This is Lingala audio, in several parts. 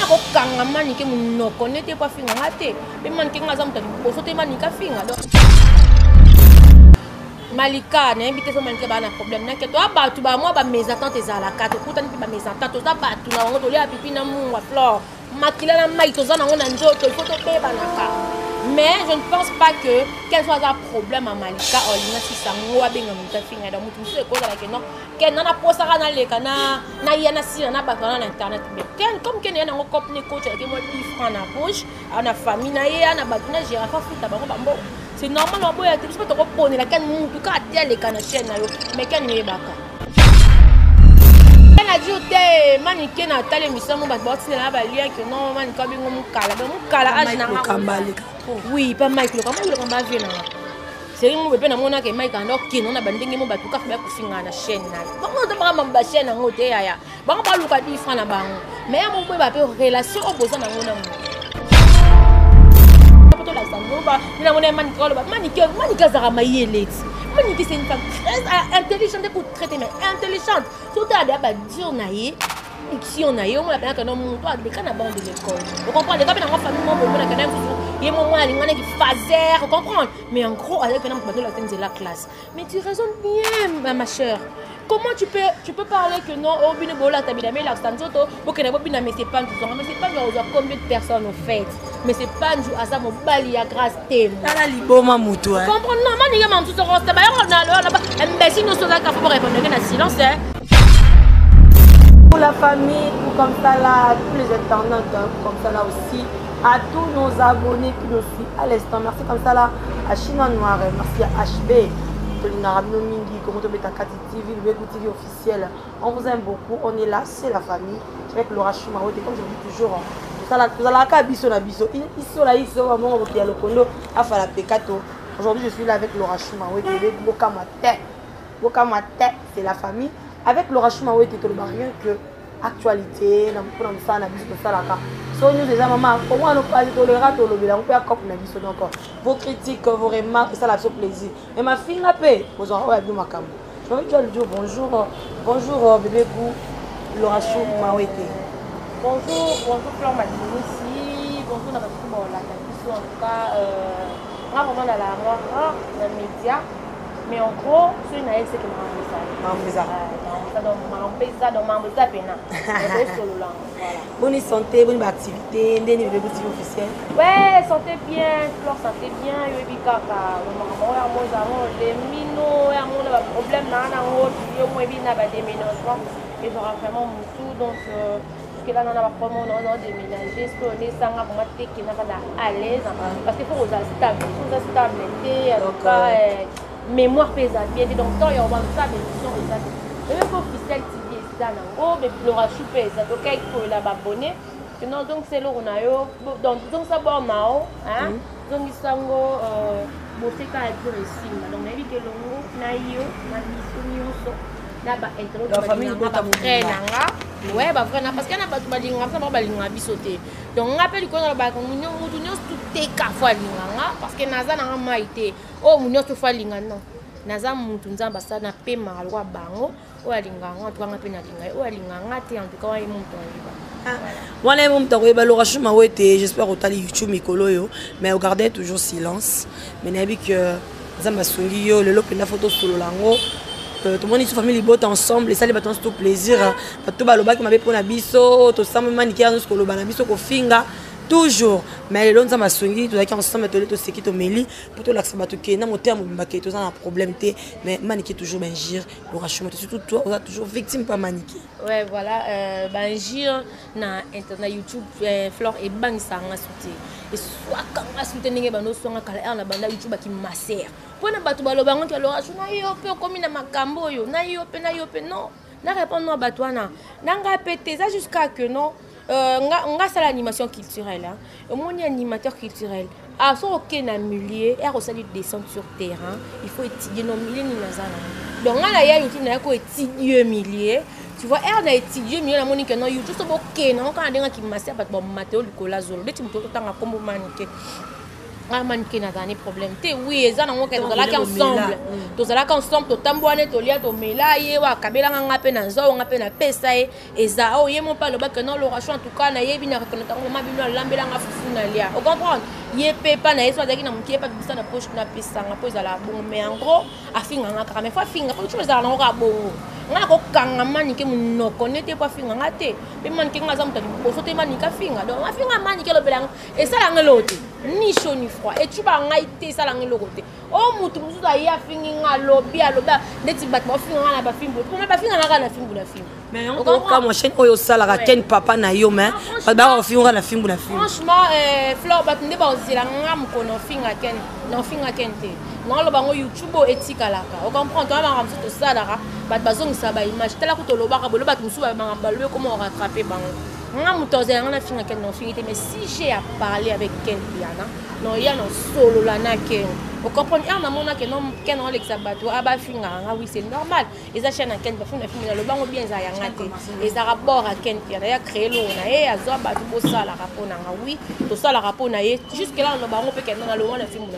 kokanga manike munoko nete pa finga ngate pe manike ngaza mutali boso te manika finga donc Malika na invité so manike ba na problème na ke to abatu ba moi ba mes attentes ezala ka to kutani pe ba mes attentes to abatu na ngo to lia pipi na mungwa fleur makila na mai to za na ngo na nzoto il faut to pe ba na ka. Mais je ne pense pas que quel soit un problème à Malika ou l'ina si ça ngoa benga muta finga da mutu se ko da ke non ken na posara na leka na yana si na ba na internet mais ken comme ken yana ngo kopne coach avec moi 10 francs na poche na famille na ye na ba na girafa futa ba mbo c'est normal on boya tu peux te reposer la ken mutu ka tele kana chaîne na yo mais ken ne baka elle a dit au manike na tale misamo ba botine na ba lien que non manika bingo mukala age na oui pas Mike comment le combat vient là c'est un peu na mona que Mike ando kino na bandingi mo batuka fa ku finga na chaîne na bango to ba mamba chaîne na ngote ya bango ba luka di fa na bango mais mo bo ba pe relation opposé na ngona mo poto la sango ba na mona manike zara mayeleti manike c'est une femme très intelligente pour traiter mais intelligente surtout à ba dire na ye si on a eu on l'appelle que non toi des cas na bande de l'école vous comprenez quand dans ma famille mon bonbon quand même il mon moi l'ingane qui faisait vous comprenez mais en gros avec un peu la tête de la classe mais tu raisonnes bien ma chère comment tu peux parler que non au bine bola tabila mais l'accent toto pour que na bobina mais c'est pas tout mais c'est pas genre combien de personnes au fait mais c'est pas un jour à ça mon bali à grâce thème la liboma mutu hein comprendre non man ngam tout reste ba on a là mais si nous sommes là pour répondre na silence pour la famille, ou comme ça là, tous les internautes, hein, comme ça là aussi, à tous nos abonnés qui nous suivent à l'instant. Merci comme ça là, à Chinois Noir, merci à HB, comment tu mets ta TV, le TV officiel. On vous aime beaucoup, on est là, c'est la famille. Avec Laura Choumaoué, comme je dis toujours, vous allez à Bisso na Bisso, ils là, maman, on va le condo, à faire la pécato. Aujourd'hui, je suis là avec Laura Choumaoué, qui est Bokamate, c'est la famille. Avec Laura Choumaoué, tu ne rien que actualité, déjà maman, au moins nous pas tolérer on peut accompagner encore. Vos critiques, vos remarques, ça la fait plaisir. Et ma fille n'a pas, vous en avez ma cam. Je vais dire bonjour bébé Bou, Laura Choumaoué. Bonjour Fleur Matini, bonjour dans la en tout cas, on a vraiment dans la média. Mais en gros, c'est une AS qui m'a bonne santé, bonne activité, des niveaux officiels. Ouais, santé bien, Fleur santé bien, il y a des caca, des minos, il y a des problèmes, et j'aurai vraiment tout, donc parce que là, on a vraiment déménagé, parce qu'on est sans avoir qui n'a pas à l'aise, parce qu'il faut aux stabilité, donc mémoire pesante bien donc quand il y a ça l'émission et ça le officiel TV ça non mais Laura Choupe ça donc il faut la abonner non donc c'est là on a donc ça bon nao hein donc il sango bosé ka être ici donc on a vu que longo na yo na biso na ba intro de famille nanga ouais ba vrai parce que na ba balinga ça ba balinga bisoté donc on appelle ko na ba ko munyo tout est ka fois linga parce que naza na maité oh munyo to fois linga non naza mutu nzamba ça na pe malwa bango o alinga nga to nga pe na linga o alinga nga te en tout cas wa mutu yiba voilà mon temps ba Laura Choumaoué j'espère au tali YouTube mikolo yo mais regardez toujours silence mais nabi que nzamba sungi yo le lope na photo solo lango tout le monde est famille botte ensemble et ça les bâtons tout plaisir tout baloba qui m'avait pour na biso to sama maniki ya nous na biso ko finga toujours mais les gens ma songi tout qui ensemble to seki to meli pour to l'accès bato ke na moteur mo mbake to ça un problème té mais maniki toujours Bangir Laura Choumaoué surtout toi on a toujours victime pas maniki ouais voilà Bangir na internet YouTube Fleur et bang ça nga souté et soit quand nga souté ninge bando so nga kala na banda YouTube qui masser pour na bato baloba ngo ke Laura Choumaoué yo pe komi na makambo yo na yo pe non na répondre no bato wana nga pété ça jusqu'à que non nga ça l'animation culturelle hein mon animateur culturel à son aucun milieu et au salut descendre sur terrain il faut étudier nos milieux ni nazana donc là il y a YouTube na ko étudier milieu tu vois elle na étudier milieu la monique non YouTube so OK non quand des gens qui massé pas bon matéo likola zolo de tu me tanga comme manique ah mannequin n'a pas problème te oui eza nango ke tozalaki ensemble tozalaki ensemble totambwane tolia tomela ye wa kabelanga nga pe na nzo nga pe na pesa ye eza o ye mon pas le bac non l'oration en tout cas na yebi na reconnaître ma bino lambelanga fufu na lia o comprendre ye pe pa na yeso azaki na mutie pa bisa na poche na pesa nga po ezala bon mais en gros afinga nga kaka mais fa finga ko chose ezala nango ka bongo nga ko kanga manike munoko nete pa finga nga te pe manike nga za mutaki boso te manika finga donc afinga manike lo belanga esala ngelote ni chaud ni froid et tu vas ngaiter ça langue lokote oh mutu mutu da ya fingi nga lobi aloba neti bat ba finga nga na ba fimbo pour ba finga nga na fimbo na fimbo mais on ka mo chaîne oyo sala ka ken papa na yo mais ba ba finga na fimbo na fimbo franchement fleur bat ndeba ozela nga mkono finga ken na finga ken te non lo bango YouTube etika laka o comprend toi ba ramso to sala ka bat bazong sa ba image tala ko to loba ka bolo bat musu ba ngamba lo comment rattraper bango nga mutoze nga na finga ken non finga mais si j'ai à parler avec Ken Piana non il y a non solo la na Ken vous comprenez on a mona que non Ken on l'exa bateau aba finga nga oui c'est normal les achètes na Ken ba finga finga le bango bien za ya ngate et ça rapport à Ken Piana ya créer lo na e azo bateau bo sala rapport na nga oui to sala rapport na ye jusque là le bango peut Ken na le na finga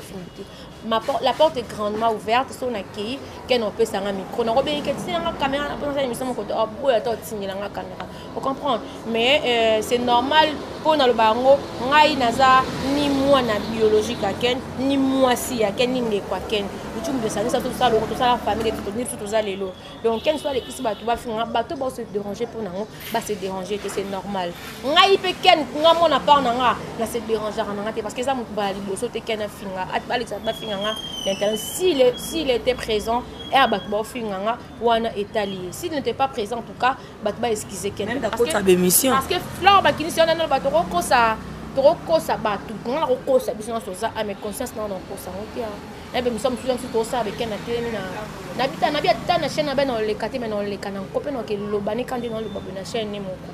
la porte est grandement ouverte sur na ki Ken on peut ça nga micro na robé que c'est nga caméra na pour ça émission mon côté oh boya to tingela nga caméra vous comprenez mais c'est normal pour le bango ngai naza ni moi na biologique à Ken ni moi si à Ken ni ngekwa Ken tu me ça tout ça la famille tout ni tout ça lelo donc Ken soit les kisi bato ba finga bato ba se déranger pour nango ba se déranger que c'est normal ngai pe Ken nga mona part nanga la se déranger nanga parce que ça mo ba liboso te Ken finga at ba lexa ba finga nga l'intérêt s'il était présent et bato ba finga nga wana étalé s'il n'était pas présent en tout cas bato ba excuser Ken parce que fleur ba kinisi on a bato ko ça trop ça bato ngala ko ça biso so ça à mes conscience non ko ça otia et ben nous sommes tout ça avec Ken na télé na bita na bia ta na chaîne na ben on le kate mais on le kana ko pe no ke lo bani kandi no le babu na chaîne moko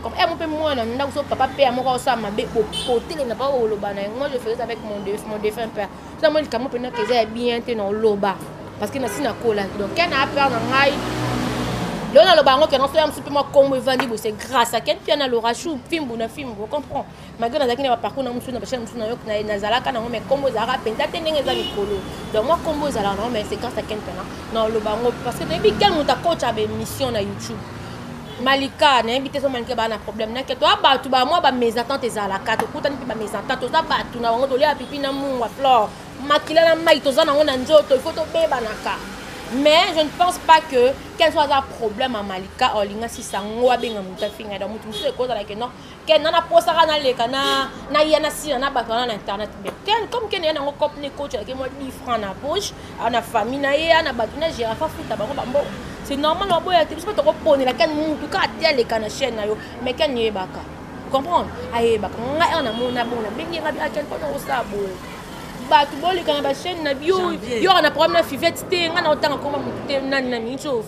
comme et mon pe moi na nda so papa pe amoko ça ma be ko télé na pas lo bana moi je faisais avec mon défunt père ça moi comme pe na que ça bien te no lo ba parce que na sina kola donc Ken a peur na ngai le na lo bango que non so un petit peu moi comme vandi c'est grâce à Ken Piana lo rachou film na film vous comprenez malgré na zakina ba parcours na musu na ba chaîne musu na yok na zalaka na mais combo za rapenda te ndenge za mikolo donc moi combo za la non mais c'est grâce à Ken Piana non lo bango parce que depuis quel monta coach a émission na YouTube Malika na invité so Malika ba na problème na que toi ba tu ba moi ba mes attentes za la carte ko tani ba mes attentes za ba tu na bango to lia pipi na munga fleur makila na mai to za na ngona njoto il faut to beba na ka. Mais je ne pense pas que quel soit un problème à Malika ou linga si ça ngoa benga muta finga donc mutu se cause avec non ken na posara na le kana na yana si na ba na internet bien comme ken na ngop ne coach avec moi 10 francs na poche na famille na ye na ba na gérant fa futa ba ba c'est normal on boya te to ko pone la ken mutu ka tele kana chaîne na yo mais ken ye baka comprendre aye baka nga na mona bona bengi nga bi ken ko no sa bo bato boli kana ba chaîne na bio yo na problème na fivette te nga na otanga ko mutu nani na mincho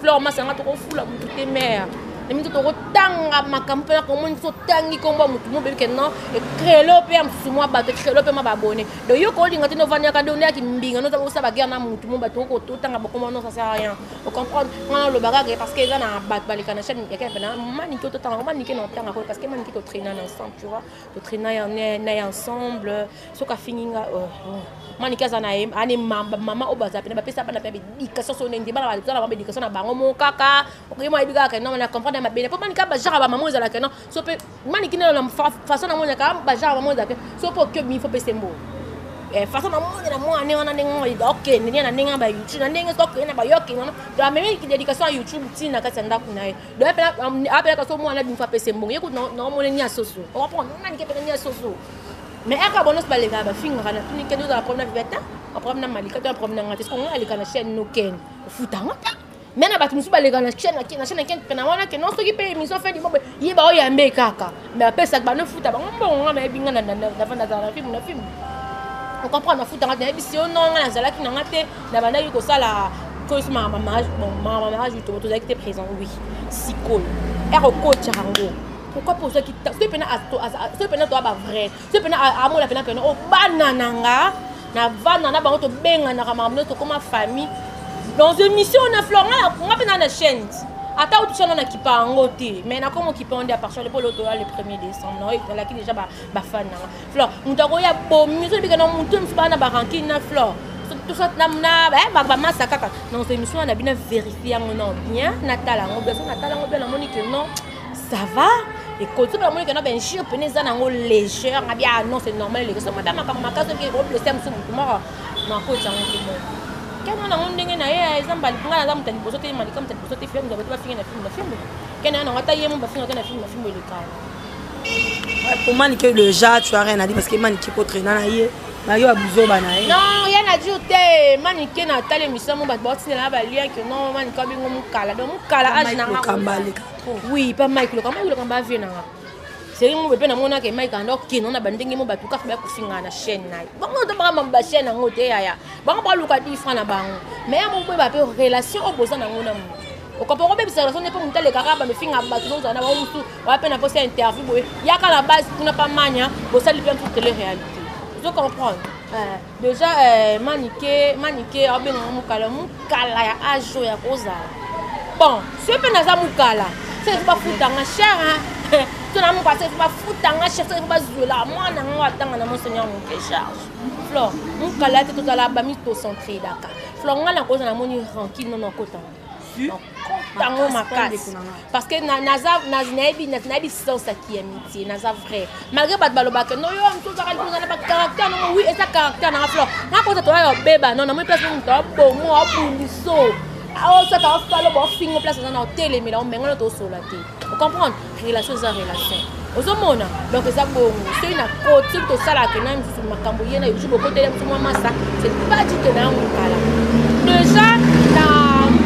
fleur masanga to ko fula mutu te mère na minto to ko tanga makampa ko mo so tangi ko mba mutu mo be ke non e créelo pe am sumwa bato créelo pe ma ba bonné do yo ko linga te no vania ka do ne ki mbinga no to sa ba guerre na mutu mo bato ko to tanga ba ko non ça sert à rien vous comprendre nga lo baga parce que ça na bato balika na chaîne ya ke na mani ko to tanga mani ke no tanga ko parce que mani ko traîner ensemble tu vois to traîner ensemble so ka fininga Manika za na ane mama obaza pe na ba pesa ba na pe éducation so nende ba na ba éducation na bango mon kaka o ko mo eduka ka non na comprendre ma bene po manika ba jara ba maman za la ka non so pe maniki na façon na mo na ka ba jara maman za pe so po que mi faut pe sembo façon na mo na mo ane wana ndenge ok ndenge na ndenge ba YouTube na ndenge so ko na ba yoki non do meme ki dédication YouTube tina ka tsanda kuna e do apela ka so mo na bi fa pe sembo yeko no mo nya soso o comprendre maniki pe nya soso mais aka bonus ba lega ba finga na tuni ke do la problème veta o problème Malika do problème ngati ko ngali kana chaîne no ken futa ngata mais na batu musu ba lega na chaîne ken pena wana ke no so ki pe émission fait di bobe ye ba o ya mbe kaka mais pesa ba no futa ba ngombo nga binga na vanda za na film on comprend na futa ngata bi si on no nga zala ki na ngate na bana yuko sala ko ma mariage to to été présent oui si cool ero coach rango pourquoi pour ceux qui c'est pena toi ba vrai c'est pena amo la pena o banana nga na vana na bango to benga na ramamno to comme famille dans une mission na flora nga pena na chaîne Ata tu chana na kipa ngote, mais na comme kipa on dit à partir de pour l'auto le 1er décembre. Non, il a qui déjà ba fan na. Flor, mutako ya bomi, so bika na mutu msuba na baranki na flor. Tout ça na ba massa kaka. Non, c'est émission on a bien vérifier non bien Natala ngo beso Natala ngo bien moni que non, ça va. Et quand tu vas moni que non ben chir peneza na ngo légère, na bien non c'est normal les gens madame ka makaso ki robe le sem sum mara. Non ko tsango ki mo. Kana na ndenge na ye ezamba linga na mutani bosote mali comme tani bosote film za ba finga na film kana na ngata ye mo ba finga na film le cas. Pour maniquer le ja tu as rien à dire parce que maniquer pour traîner na ye Mario a besoin banaye. Non, rien à dire te maniquer na tale mission mo ba boti na ba lien que non maniquer bingo mo kala donc mo kala age na kambale. Oui, pas Mike le kamba vie na. C'est mo be na mona ke Mike ando kino na bandenge mo ba tuka ba ko finga na chaîne na. Bango to ba ba chaîne na ngote ya. Bango ba luka di fra na bango. Mais mo be ba pe relation opposant na ngona mo. Au comprend même ça n'est pas mon tel carab me finga ba tout ça na ba mutu wa pe na poster interview boy. Ya ka la base tu na pas mania, bo ça lui bien pour télé réalité. Je comprends. Déjà maniquer abeng mukala ya ajo ya koza. Bon, ce pe na za mukala. C'est pas foutanga cher hein. Tu n'as pas c'est pas foutanga cher, c'est pas zola. Moi na ngo atanga na mon seigneur mon que charge. Flor, mukala te tout à la ba mi to centré daka. Flor nga na koza na moni ranki non kota. Tango makas parce que nazabi sans ça qui amitié naza vrai malgré bat baloba que non yo tout ça na pas caractère non oui et ça caractère na fleur na ko to yo beba non na moi place mon to bon moi poliso ah ça ta fa lo bo fingo place na télé mais là on mengo to solaté vous comprendre relation ça relation ozomona donc ça bon c'est une côté to sala que na msu makambo yena yo jubo côté msu mama ça c'est pas du tout na ngala déjà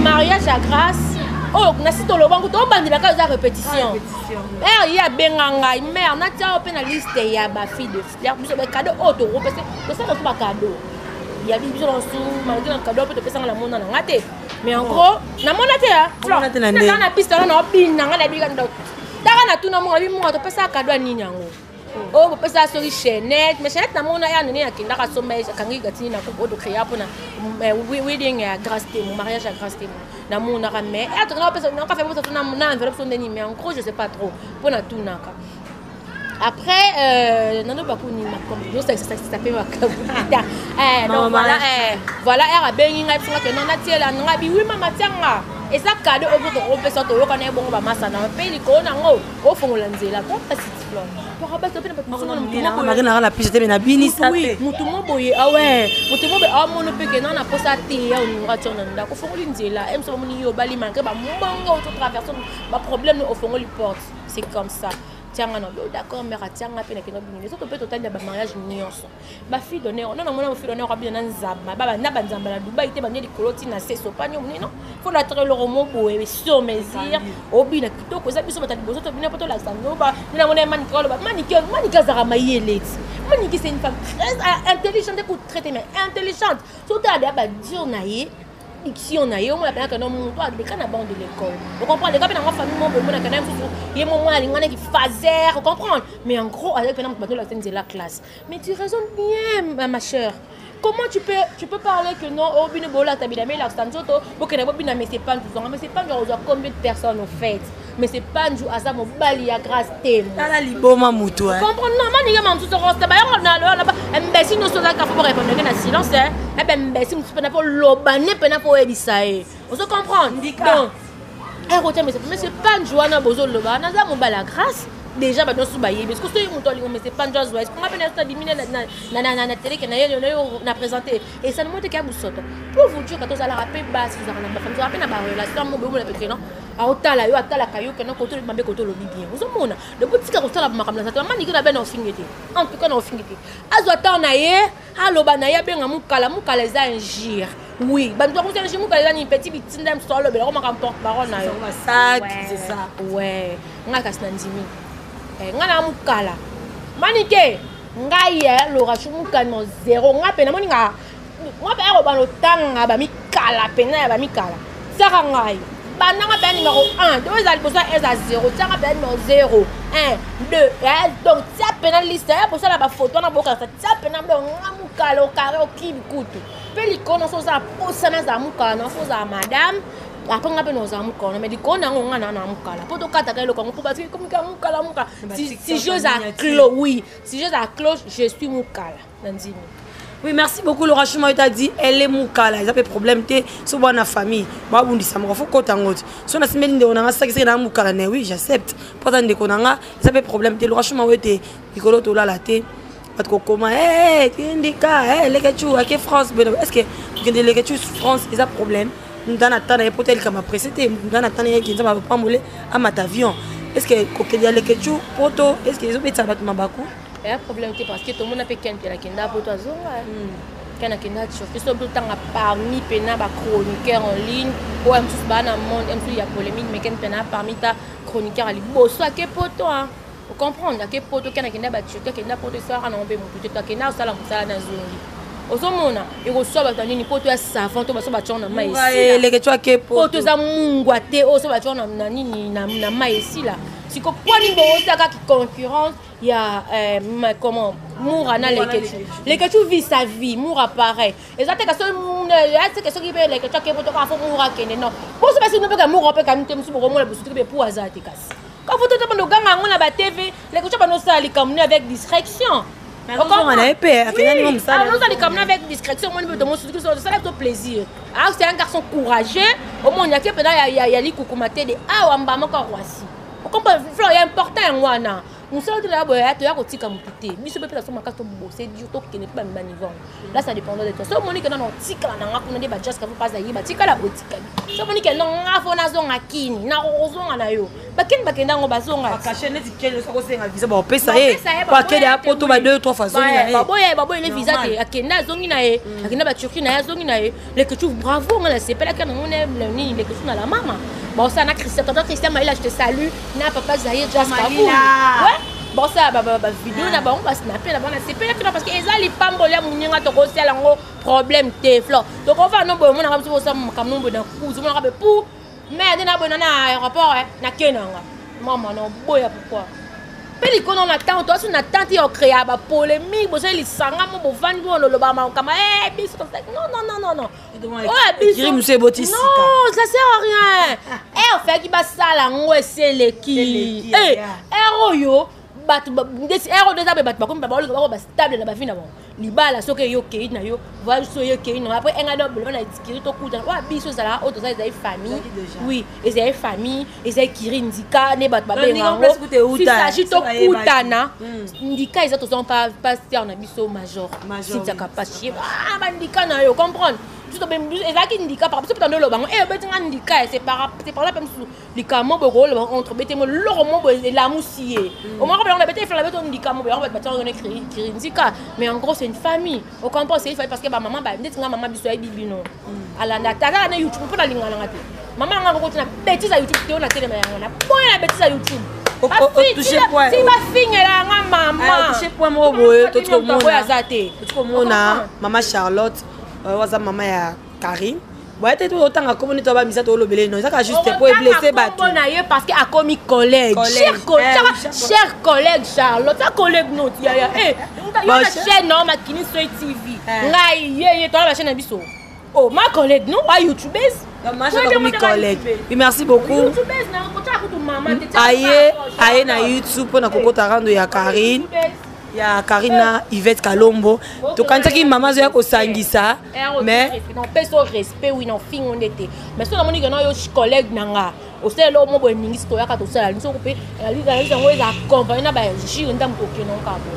mariage à grâce oh na sito lo bango to bandila ka za répétition mère ya benganga mère na tia pe na liste ya ba fille de fleur biso ba cadeau auto parce que ça pas cadeau il y a biso dans sous malgré un cadeau peut te pesa la mona na ngate mais en gros na mona te ya na piste na bina ngala bi kando dara na tuna mo bi mo to pesa cadeau nini yango oh pesa sur chaînette mais chaînette na mona ya nini ya kinda ka sommeil kangi gatini na ko do créer pour na wedding à grâce mon mariage à grâce na mona ka mais et na pesa na ka fait pour na enveloppe son deni mais en gros je sais pas trop pour na tout naka après nano bakuni ma comme je sais ça fait ma donc voilà era bengi ngai parce que non na tiela nga bi oui mama tianga et ça cadeau au bout on peut sortir au connaît bon ba massa na pe li ko na ngo o fongola nzela ko petite fleur pour rabattre pe na pas marina la piste na bini ça mutu mo boye ah ouais mutu mo be ah mo no pe ke na posa te ya on nga tona nda ko fongola nzela em so mo ni yo bali manke ba mbongo to traverser ba problème au fongola porte c'est comme ça tianga no d'accord mais tianga pe na kino bini so to pe total ya ba mariage nyonso ba fille d'honneur non mona fille d'honneur abi na nzamba ba na banzamba na Dubai te banye likoloti na seso panyo non faut la très le romo boye sur mesure obi na kitoko za biso batali bozo to bina poto la sango ba na mona manikolo ba manika zara mayeleti maniki c'est une femme très intelligente pour traiter mais intelligente surtout à ba dire na ye si on a eu on appelle que non mon toi de kana bande de l'école vous comprenez les gars dans ma famille mon bon na kana y mon moi ali ngana qui fazer vous comprenez mais en gros avec pendant bateau la scène de la classe mais tu raisonnes bien ma chère. Comment tu peux parler que non au bine bola tabida mais la stanzoto pour que na bobina mais c'est pas tout mais c'est pas genre combien de personnes au fait mais c'est pas du à ça mon bali à grâce thème la liboma mutu comprendre non man niga man tout ça ba na là bas imbécile no so za ka faut répondre na silence eh ben imbécile tu peux pas lobane pe na po ebisa on se comprend donc mais c'est pas Joana bozo loba na za mon bala grâce déjà ba dosu ba yebe parce que c'est mon tolingo mais c'est pas Joana Joyce pour m'appeler ça diminuer na télé que na présenter et ça ne monte qu'à boussoto pour vous dire quand on a la rappel basse vous avez na femme rappel na ba relation mo be mo la pété non aotala yo atala kayo que non koto mambe koto lo bien vous mona de petit ka koto la makamla ça mani ki na ben ofingete en tout cas na ofingete azota na ye aloba na ya benga mukala za ingir oui ba ndo ko ingir mukala ni petit bitindem solo be ko makamporte parole na yo ça c'est ça ouais ngaka sinandimi ngana mukala manike ngaye lo rachu mukano zéro ngape na moni nga ngape ero ba no tanga ba mikala pena ba mikala saka ngai bananga ba numéro 1 deux al pour ça est à 0 tanga ba numéro 0 1 2 donc tia pena liste pour ça la ba photo na boka ça tia pena ba ngamukala au carré au kibi kutu pelikono so za posana za mukana so za madame après on a nos amukala mais diko na on na amukala pour to kata kalo ko parce que comme amukala si je à clos oui si je à clos je suis mukala nanzini. Oui, merci beaucoup. Laura Chouma t'a dit, elle est moukala. Il a pas de problème. Tu es sur bonne famille. Bah, on dit ça. Mais il faut qu'on t'engote. Si on a semaine de on a ça qui c'est dans moukala, oui, j'accepte. Pourtant, dès qu'on a, il a pas de problème. Laura Chouma t'es, Nicolo tola la thé. Parce que comment, tu indica, les ketchou, à quelle France, est-ce que les ketchou France, ils ont problème. Nous dans attendre un potel comme après c'était. Nous dans attendre un qui ne va pas mouler à ma avion. Est-ce que quand il y a les ketchou, poto, est-ce qu'ils ont fait ça battre ma bakou? Il y a un problème parce que tout le monde a fait qu'un qui a kenda pour toi quand a kenda surtout sur tout temps parmi pena ba chroniqueur en ligne ou même sous bana monde même il y a polémique mais quand pena parmi ta chroniqueur ali bosso à quel poto hein vous comprenez à quel poto quand a kenda ba chuter kenda poto ça na ombe mon tout kenda sala musala na zongi ozomona et reçoit ba tani poto ya savant to ba so ba chona mai ici les ketchou à quel poto za mungwa te o so ba chona na nini na mai ici là si ko poni bo otaka ki concurrence il y a comment Moura na les ketchou vit sa vie Moura pareil et ça c'est que ce qui peut les ketchou qui peut faire Moura kene non pour ça si nous peut Moura peut quand même pour moi le pour hasard te casse quand vous te demandez ganga on a ba TV les ketchou pas nous ça les comme avec discrétion on a épée finalement ça nous allons comme avec discrétion moi nous demande surtout ça avec plaisir ah c'est un garçon courageux au moins il y a que il y a li kukumate de ah wamba moko roisi on comprend il est important moi na nous sommes là tu as côté comme tout biso peut personne makato bosser du to qui n'est pas même niveau là ça dépend de toi so monique dans tika na ngakuna de ba just ka pas za yiba tika la botika so monique non ngafo na zonga kini na rozonga na yo bakenda ngo bazonga akache neti kele so ko senga visa ba pesa pa kele a poto ba 2-3 fois zongi na baboye les visa te akenda zongi na ye akenda ba Turquie na ye zongi na ye les que tu bravo on c'est pas la kana on aime ni les que tu na la maman bon ça na Christian Maïla je te salue na papa Zahir just Kaboul ouais bon ça vidéo na ba on va snapper na ba na c'est pas parce que ezali pambolia muninga to ko sala ngo problème te flor donc on va no bo mona ka so ça kam no bo na kuzu mona ka pour mais na bo na aéroport na kenanga maman non boya pourquoi peli kono na temps toi sur na tante yo créer ba polémique bo les sanga mo bo vandi bo lo ba ma kama biso non Kiri monsieur Botis non ça sert à rien on fait qui ba sala ngo esele ki yo batu ndesi ero déjà be batu bakomi ba lo ba stable na ba fina bon libala soke yo kei na yo va so yo kei no après enga do na dikiri to kuta wa biso sala auto ça des famille oui et c'est famille et c'est kiri ndika ne batu ba benga si s'agit to kutana ndika ils sont pas pasteur na biso major si ça capacité ba ndika na yo comprendre tout bien ezaki ndika par exemple dans le bango betinga ndika c'est par là même sous likamo boko entre betemo loro mo la moussier au moins on a bete faire la beto ndika mo on va battre on écrit ndika mais en gros c'est une famille on comprend c'est parce que ba maman ba ndetinga maman biso ay bibino ala na tata na YouTube pour la lingana ngati maman ngako ko tina bêtise à YouTube teo na télé mayanga na point la bêtise à YouTube toucher point si ba finela nga maman toucher point mo boye to ko mona maman Charlotte waza maman ya Karine ouais tu autant à communiquer toi ba misa to lobele non ça ka juste pour blesser batou parce que a commis collègue cher collègue Charlotte ta collègue non ya la chaîne non makini so TV ngai ye toi la chaîne biso oh ma collègue non wa youtubeuse ma collègue oui merci beaucoup youtubeuse na ko ta ko maman aye na YouTube pour na kokota rando ya Karine ya Karina Yvette Kalombo to kantsaki maman zo ya ko sangisa mais non peso respect oui non fin on était mais so na moni que non yo collègue nanga o sele lo mo bo ningi sto ya ka to sala nso ko pe ali ngo eza accompagner na ba jiri ndam to ke non ka bo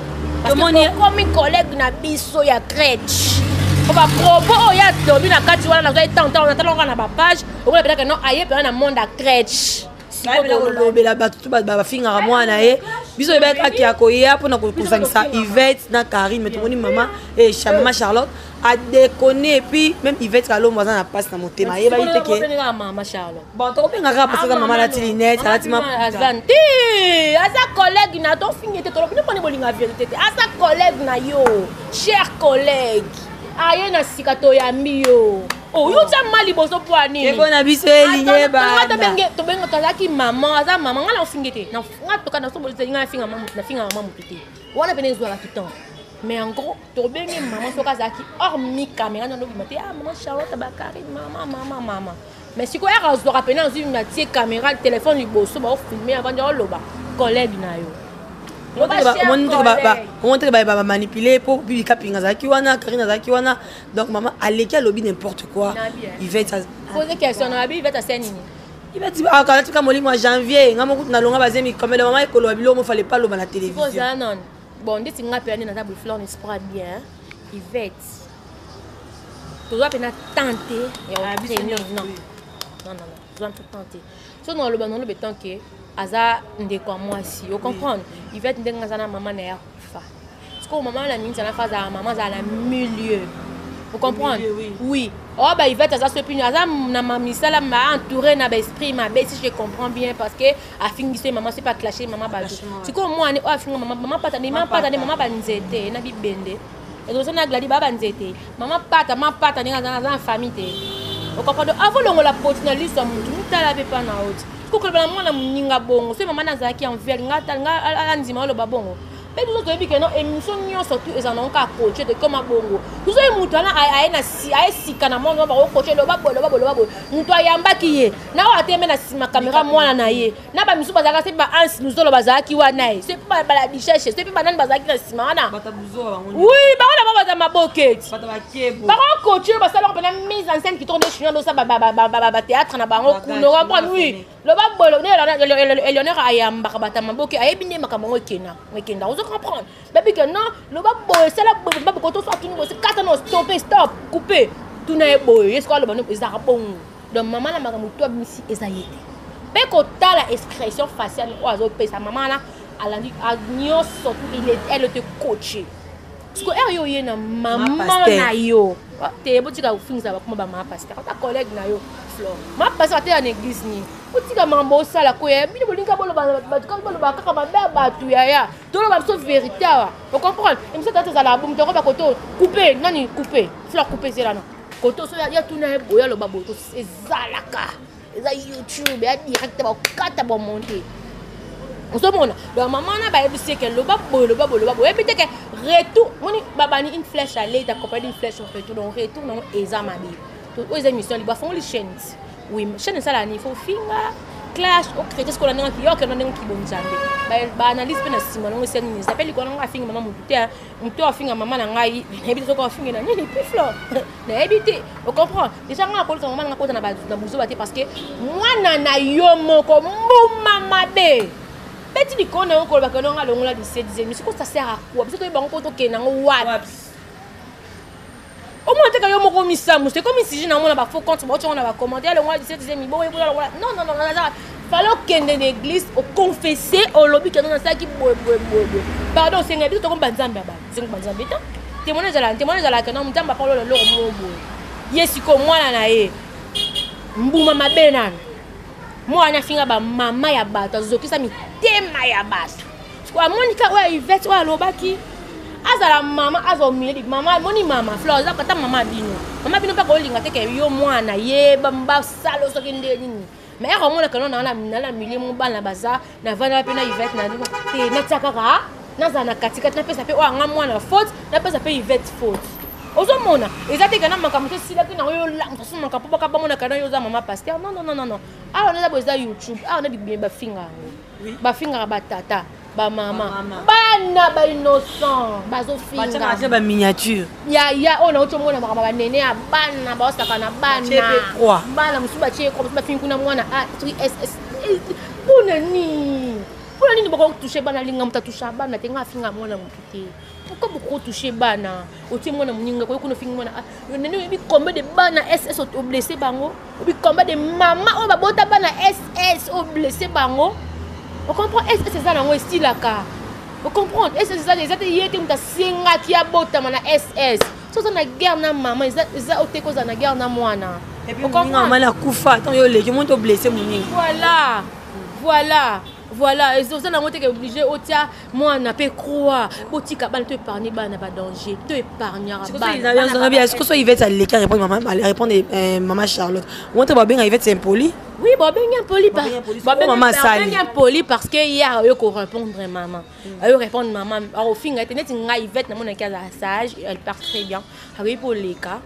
parce que comme collègue na biso ya crèche on va propo ya dobi na kati wala na zo tant on attend na ba page on va peut-être que non aye pe na monde à crèche lobela bato bafingaka mwana ye biso ebekaki ya koya mpona kozangisa Yvette na Karine mais tomoni mama mama Charlotte adéconne et puis même Yvette Kalombo aza na passe na motema ayeba ye teke bon tokobengaka mpasi aza mama alati linete alati aza collègue na tofingi te tolobi mponi bolinga vérité te aza collègue na yo cher collègue aye na sika toyambi yo oh yo tsa mali boso po ani eko na biso elinye ba to benga tolaki maman aza maman ngala ofingete na nga toka na so bolisa nga finga maman mututé wana pene zo la tout temps mais en gros to benga maman soka zaki hormis caméra na lobi maté maman Charlotte ba Karine maman mais si quoi elle se rappelle dans une caméra téléphone du bosso ba filmer avant de loba collègue na yo on va manipuler pour puis capinga zaki wana Karina zaki wana donc maman aleki alobi n'importe quoi il va être poser question na bi il va être scène il va dire ah quand tu kamoli moi janvier ngamo na longa bazemi comme le maman ekolo bilo mo fallait pas loba na télévision non bon dit nga pe na table fleur n'espère bien il va être tu dois peine tenter et non tu dois tenter so non le tant que aza ndeko moi si vous comprenez il va être ndengazana maman na ya fa parce que maman la nini na phase à maman za na milieu vous comprenez oui oh bah il va être aza se pini aza na mami sala m'a entouré na esprit ma si je comprends bien parce que a fini c'est maman c'est pas clasher maman ba c'est comme moi a fini maman pas maman ba nzete na bibende et donc ça na gladi ba nzete maman pata na famille vous comprenez avant la potinaliste mutu tala pe pas na haute ko la mwana muninga bongo so maman nazaki en ver ngata nga nzima lo babongo pe nous to ebike no émission nyo surtout ezana nka coacher de comme bongo tout ça mutu ana aena si aesika na mono ba coacher lo babolo mutu ayamba kiye na wa teme na sima caméra mwana na ye na ba misu bazaka se ba ans nous lo bazaki wana c'est pas ba la dicherche c'est pas banane bazaki na sima wana batabuzo bango oui ba wana ba maboketi batabakebo ba coacher ba sala ba mise en scène qui tourne chignon do ça ba théâtre na bango kuno ba oui le babolo Eleonore ayamba kabata maboke ayebine makamongo ekenda vous comprendre baby que non le babolo c'est la baboko to soit tout c'est quatre non stop couper tout na boy est-ce que le bano ezaka bon donc maman la makamu to misi ezayete be ko tala expression faciale o azo pesa maman là alandi agno surtout elle te coacher parce que yo yena maman na yo te botika ufinza ba kuma ba ma pasteur ta collègue na yo Flore ma pasteur te en église ni otika mambo sala ko ya bino bolinga bolo ba kaka ba tu ya to ba so vérité wa vous comprenez et monsieur tata za la boum to ba koto couper nani couper Flore couper c'est là non koto so ya tout na boya lo ba boto ezalaka eza YouTube ya direct ba kata ba monter on se monte donc maman na ba ebisi que le babolo et puis que retour moni babani une flèche aller d'accompagner une flèche au retour donc retour non ezamabi tout aux émissions li ba font les chaînes oui chaîne ça là il faut finga clash au crédit ce qu'on a dans qui yo que non qui bon jambe ba analyse pe na sima non c'est ni s'appelle ko nga finga maman mutu a finga maman na ngai ebiti so ko finga na ni puis Flore na ebiti on comprend déjà nga ko maman nga ko na ba na buzo bate parce que mwana na yo moko mbuma mabe petit di kona on ko ba kono nga longola di 7e mais ça sert à quoi parce que ba on to kena wapi au moins te ka yo moko misamu c'est comme si je na mona ba faux compte ba on a ba commenter le mois di 7e bon non fallait kende l'église au confesser au lobby que non ça qui pardon c'est ngabito to ko banzambe ba c'est banzambe ta témoignage à la que non mutamba pa lo mobo yesiko mwana na ye mbuma mabenana mwana finga ba mama ya bato azokisa mitema ya bato kwa Monica wa Yvette wa lobaki azala mama azomili mama moni mama Flore za kata mama bino pa ko linga te ke yo mwana ye bamba salo soki ndeni mais ko mona kana na mili mo bana baza na vana pe na Yvette na te na tsaka na za na katika na pesa pe wa nga mwana faute na pesa pe Yvette faute ozomona ezate kana makamuto sila kina yo la mfaso makapo baka bamona kana yo za mama pasteur non alors on a besoin YouTube on a bien ba finga ba finga ba tata ba mama bana ba innocent bazo finga ba miniature ya on a otomona ba nene ya bana ba osaka na bana musuba che ko ba finga kuna mwana ss pona nini bako toucher bana linga mutatusha bana tenga finga mwana mutute pourquoi beaucoup toucher bana oti mwana muninga ko kuno finga mwana nene bi combien de bana ss au blessé bango bi combien de mama o ba bota bana ss au blessé bango on comprend ss ça na ngo style aka on comprend ss ça les ate yete muta singa ki abota mana ss so ça na guerre na mama za oteko za na guerre na mwana et puis muninga mala kufa tant yo leki monto blessé muninga voilà et ça na moté que obligé otia moi na pe croire botika bana te épargner bana ba danger te épargner bana est-ce que soit Yvette elle qui répond maman elle répond maman Charlotte on te ba bien Yvette c'est impoli oui ba bien impoli maman sali bien impoli parce que hier yo ko répondre maman yo répondre maman au fin était net nga Yvette na mona casa sage elle part très bien avec pour les cas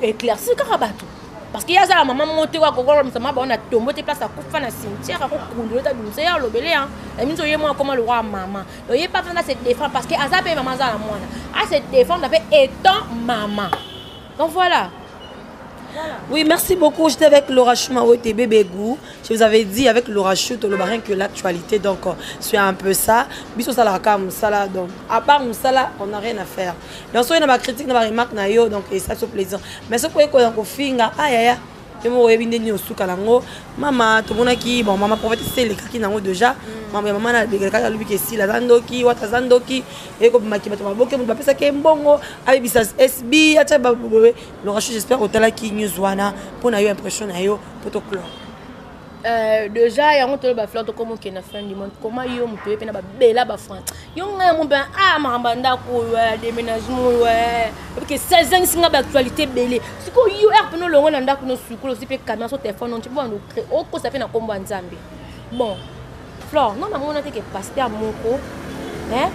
éclaircir Karabatou parce qu'il y a ça la maman monté wa kokolo msama ba on a tombé te place à kufa na cimetière à kokulu ta dumse ya lobele hein et minzo yemo comment le roi maman il est pas besoin de se défendre parce que azape maman za la mwana à se défendre avec étant maman donc voilà. Oui, merci beaucoup. J'étais avec Laura Choumawete Bébé Gou. Je vous avais dit avec Laura Chou, le barin que l'actualité, donc c'est un peu ça. Biso Salaka Moussala, donc à part Moussala, on n'a rien à faire. Donc, soit il y a ma critique, il y a ma remarque, donc et ça c'est plaisir. Mais ce qu'on a fait, aïe, je me suis dit que maman, tout le monde qui bon, maman prophète c'est les qui n'ont déjà. Maman a des cas lui qui si la zandoki, watazandoki, et comme ma qui m'a boqué, mon papa ça qui est bon, avec bisas SB, acha baboué. Laura Chou, j'espère au tala qui nous wana pour na yo impression na yo pour te clore. Déjà il y a un tel fleur comme qui na fin du monde comment yo mon peuple na ba bela ba France yo mon ben ah marambanda ko déménagement ouais parce que 16 ans singa ba actualité belé si ko yo air pour nous longo na ndako no sukulo si pe caméra sur téléphone on tu peux nous créer au ko ça fait na kombo nzambe bon fleur non na mona te que pasteur moko hein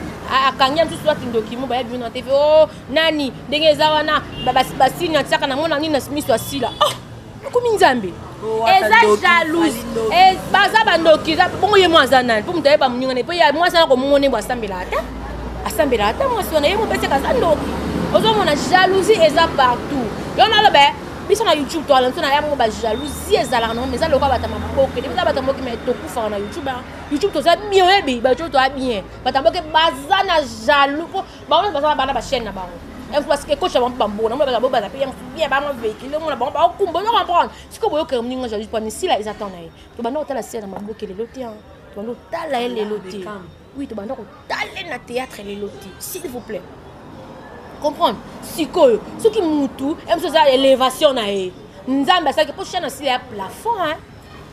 akanya mtu soit ndokimo ba yebi na TV oh nani ndenge zawana basi nya tsaka na mona nini na smiso asila oh ko minzambe eza jalousie et baza bandoki za bongo ye mwanza nani pour mutaye ba munyongane pe ya mwasa ko mungone bwa sambela ata mwasa na ye mo pese ka zandoki ozo mona jalousie eza partout yona lobe biso na YouTube to alanto na ya mo ba jalousie ezala na mais za lokwa bata maboke de bata moki me to kufa na YouTube to za bien ebi ba to bien bata moki baza na jaloux ba on baza bana ba chaîne na ba parce que coach avant bambo na mo ba ba payer bien ba mo véhicule mo na ba kumbo yo comprendre si ko boyo ke mninga jalousie pas si là ils attendent na to bana otala scène na maboke le loti hein to bana otala le loti oui to bana otala na théâtre le loti s'il vous plaît comprendre sikoyo soki mutu emso za élévation na e nzamba ça que pour chaîne aussi à plafond hein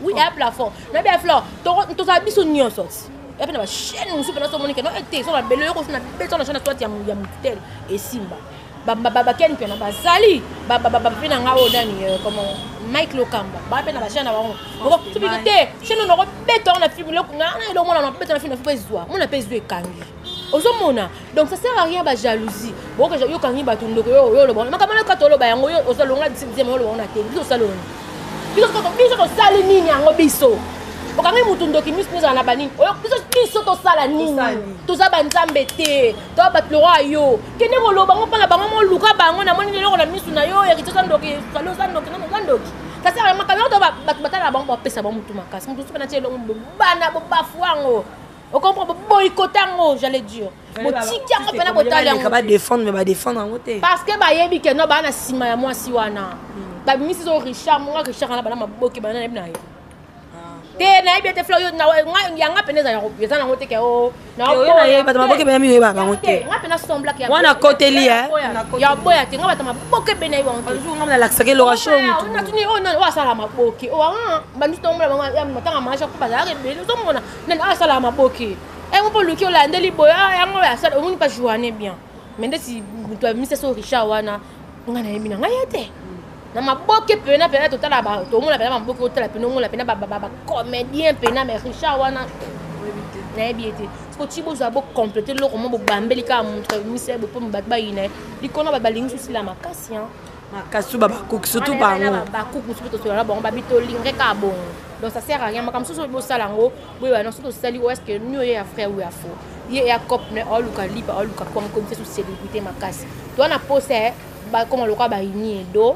oui à plafond na bien fleur to za biso nyon sorti et puis na chaîne musu pe na so monique no été so na belo yo ko na beto na chaîne soit ya mutel et simba ba ken pe na bazali ba pe na ngao dani comment Mike Lokamba ba pe na ba chaîne na ba ngo to bi te chaîne no ko beto na film le ko na lo mona na beto na film na pe zwa mona pe zwa kangi ozomona donc ça sert à rien ba jalousie bon que yo kangi ba tundoko yo lo bon makamana ka to lo ba yango yo ozalonga dixième lo na te biso salon biso ko sali nini yango biso okangi mutundoki miso na banini oyo biso to sala nini to za banzambe te to ba tlora yo kene ko lo bango pala bango mo luka bango na moni lelo na miso na yo ya kitsa ndoki salo zandoki na ndoki ça sert à makamana to ba batala bango ba pesa ba mutu makasi mutu pe na tshelo bana bo bafuango. On comprend boycottango, j'allais dire. Botiki yango pena botali yango. Ba défendre mais ba défendre en côté. Parce que ba yebi ke no ba na sima ya moi si wana. Ba misi so Richard, moi Richard na ba na maboki ba na yebi na ye. Te na yebi te flow yo na yanga peneza ya kopesa na ngote ke o. Na yo na yebi ba maboki ba mi ba ngote. Nga pena sombla ke ya. Wana côté li hein. Ya boya te nga ba ta maboki be na yebi ngote. Un jour nga na laxake Laura Chou. Na tuni o na wa sala maboki. O ba nito ngula ba ya matanga macha ko ba za ke be zo mona na sala maboki. Et on peut le dire là, on dit on pas jouer bien. Mais si tu as mis ça sur Richard wana, on a mis na ngayete. Na maboke pena pena total là-bas. Tout le monde a pena maboke total la pena on la pena comédien pena mais Richard wana na bien été. Ce que tu dois compléter le roman bo bambeli ka montre misé bo pour me battre ba ina. Li kona ba balingi sur la makasi hein. Makasi ba cook surtout ba ngo. Ba cook surtout to la bon ba bito lingre ka bon. Donc ça sert à rien. Comme ça, je vais salango. Oui, non, surtout sali où est-ce que nous y a frère ou y a faux. Il y a cop ne all ou libre all ou comme comité sur célébrité ma casse. Toi on a posé bah comment le quoi bah ini do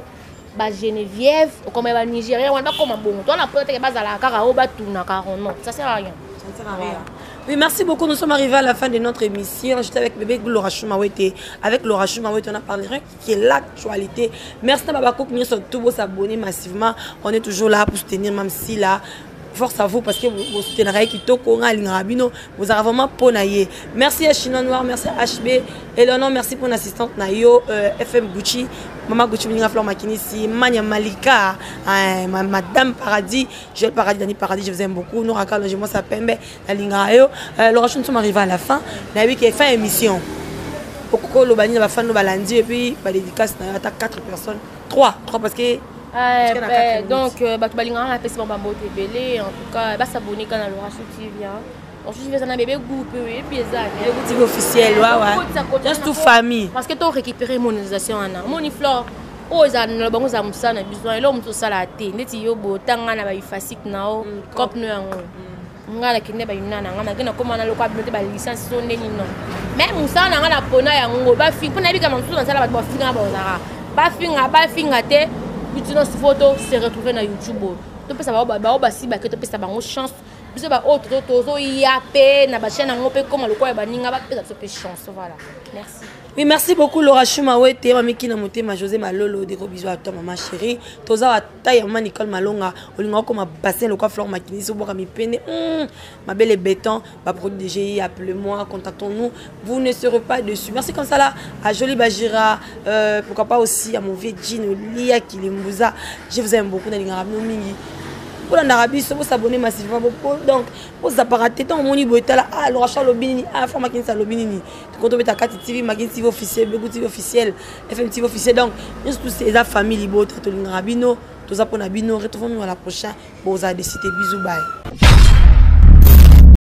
bah Geneviève comme bah Nigérien on a comme bon. Toi on a posé que bah la carao bah tout na caron non. Ça sert à rien. Ça sert à rien. Oui, merci beaucoup. Nous sommes arrivés à la fin de notre émission. J'étais avec bébé Laura Choumawete. Avec Laura Choumawete, on a parlé qui est l'actualité. Merci à Babakouk, nous sommes tous s'abonner massivement. On est toujours là pour soutenir, même si là, force à vous parce que vous soutenez qui Konga Lingrabino. Vous avez vraiment ponaillé. Merci à Chinois Noir, merci à HB. Eleonore, merci pour l'assistante Nayo, FM Gucci. Maman Gucci Mlinga Flor Makinisi, Mania Malika, Madame Paradis, Joël Paradis, Dani Paradis, je vous aime beaucoup. Nous Raka, moi ça Pembe, la Lingrayo. Laura Chou, nous sommes arrivés à la fin. On a vu qu'il y a fait émission. Pourquoi le bani va faire nos balandis et puis la dédicace, on a 4 personnes. 3 parce que. Donc, tu vas aller à Facebook, en tout cas, va s'abonner quand Laura Chou TV. Donc, je vais un bébé groupe et puis ça. Le officiel, ouais. Juste toute famille. Parce que tu as récupéré monétisation. Mon fleur, oh za na bango za musana besoin lo muto sala te ndeti yo botanga na ba ifasik nao cop no yango ngala kinde ba yinana ngana kina koma na lokwa binote ba licence so ndeni non même musana ngana pona yango ba fi pona bika mansu na sala ba finga ba ozara ba finga te bitino photo se retrouver na YouTube to pesa ba si ba ke to pesa bango chance biso ba autre tozo yape na ba chaîne ngope comme le quoi ba ninga ba pesa so pe chance voilà merci. Oui, merci beaucoup Laura Chumawete, Mami Kinamotema, José Malolo, des gros bisous à toi maman chérie. Toza wa taille maman Nicole Malonga, olinga comme bassin le quoi Flore Makini so boka mi pene. Ma belle béton, ba produit DGI, appelez-moi, contactons-nous. Vous ne serez pas dessus. Merci comme ça là à Jolie Bajira, pourquoi pas aussi à mon vieux Gino Lia Kilimbuza. Je vous aime beaucoup dans les Arabes Mingi. Pour l'Arabie, si vous s'abonnez massivement, donc vous apparatez tant mon niveau là, ah Laura Chalobini, ah Flore Makini Salobini, tu comptes mettre à 4 TV, Makini TV officiel, Bego TV officiel, FM TV officiel, donc nous tous ces familles libres, tout le Rabino, tout ça pour Nabino, retrouvons-nous à la prochaine, bon vous avez décidé, bisous, bye.